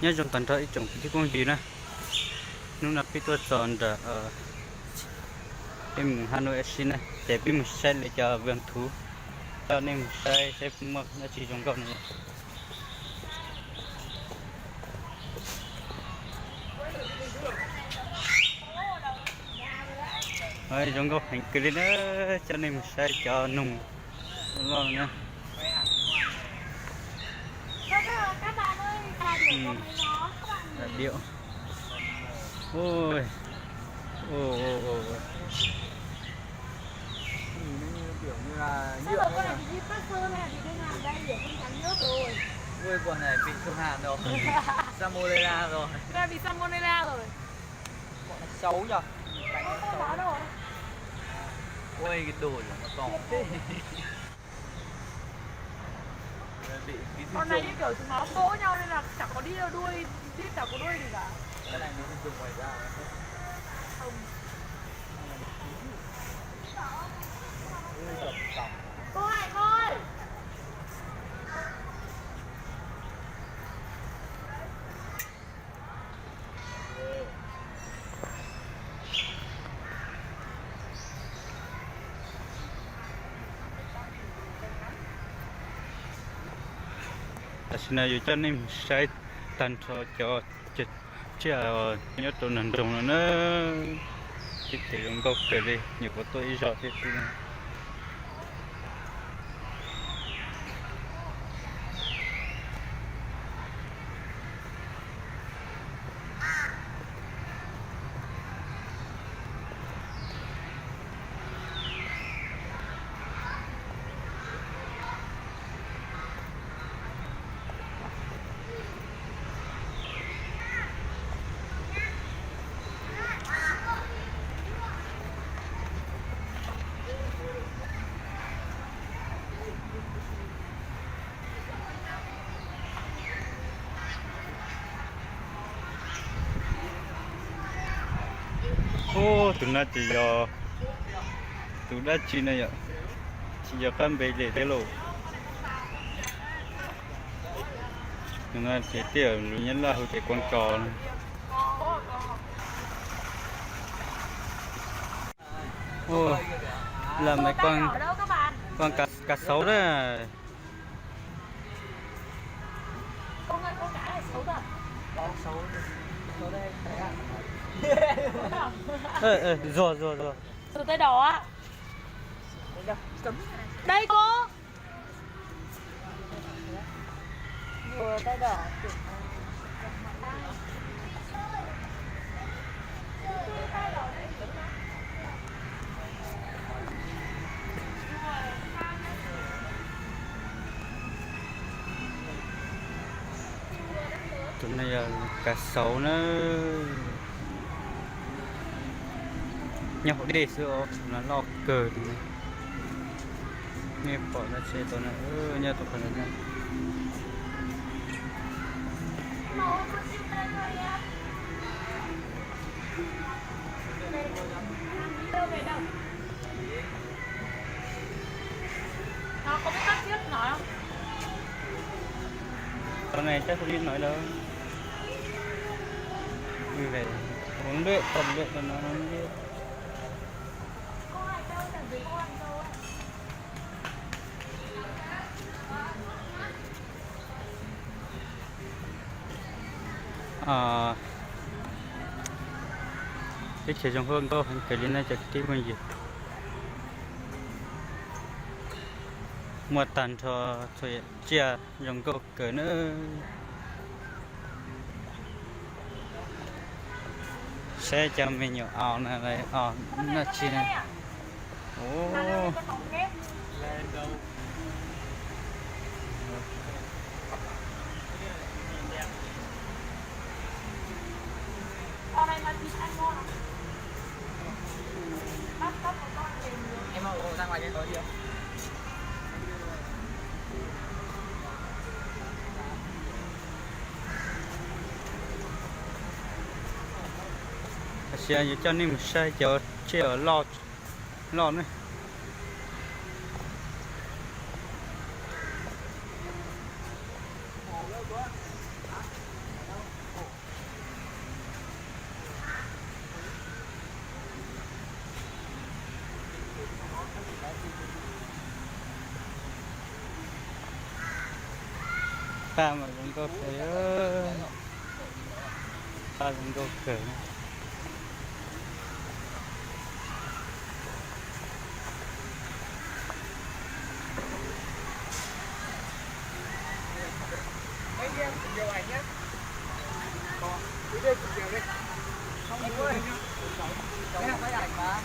nhớ trong tận thôi trong cái con gì nè nó là cái tôi chọn để em Hanoi xin này để em sẽ lấy cho vườn thú cho nên sẽ mặc nó chỉ trong con này rồi trong con hành cái nữa cho nên sẽ cho nung ngon nữa các bạn ơi, điệu ôi ô kiểu như là sao nhựa con ấy này nhỉ? đi phát sơn hay đi bên nào đây để không trắng nước rồi. Ui quần này bị thương hàn rồi. Salmonella rồi. Cái này bị salmonella rồi. Bọn nó xấu nhở? Cánh nó Không xấu. báo đâu. Ôi cái đồ của nó to thế. Bị ký sinh Con này trùng. như kiểu chúng nó vỗ nhau nên là chẳng có đi đâu đuôi, chẳng có đuôi gì cả. Cái này nó sinh trùng ngoài ra. Không. Ui cọc. Cô Hải ơi. xin này cho nên sẽ tận cho nhớ tôi nằm trong nó cái tiền gốc cái đi nhiều của tôi rõ thế chứ ô tụi nó chỉ này ạ chỉ giờ căn bể để thế lộ tụi nó chỉ tiền nhân là hồi cái con cò này. Ô là mấy con Ở đâu các bạn? cá sấu đó Con ơi, con cá này xấu thật. Có xấu. Xấu đây. rồi Từ tay đỏ á. Đây cô. Vừa tay đỏ. tụi này cá sấu nó nhậu đi sữa nó lo cờ thì nghe bỏ nó chơi tụi này nha tụi này Nó có biết cắt chiếc nói không? con này chắc không biết nói đâu như vậy huấn luyện tập luyện cho nó biết Cô Hải đâu chẳng thấy cô ăn đâu. cái chế trong hương có cái liên này chắc tí mình gì một tàn cho thuê chia dùng có cỡ nữa sẽ cho mình nhiều ảo này này nó chi này ô Lên đâu? Con này mà thịt ăn ngon không? Bắt một con về nhiều. Em mau ra ngoài cho tối đi không? sẽ cho nên mình sẽ chờ lo nữa ta mà vẫn có thể ta vẫn có thể mấy em cùng nhiều ảnh nhé còn đi đây cùng nhiều đi không đi ơi mấy ảnh mà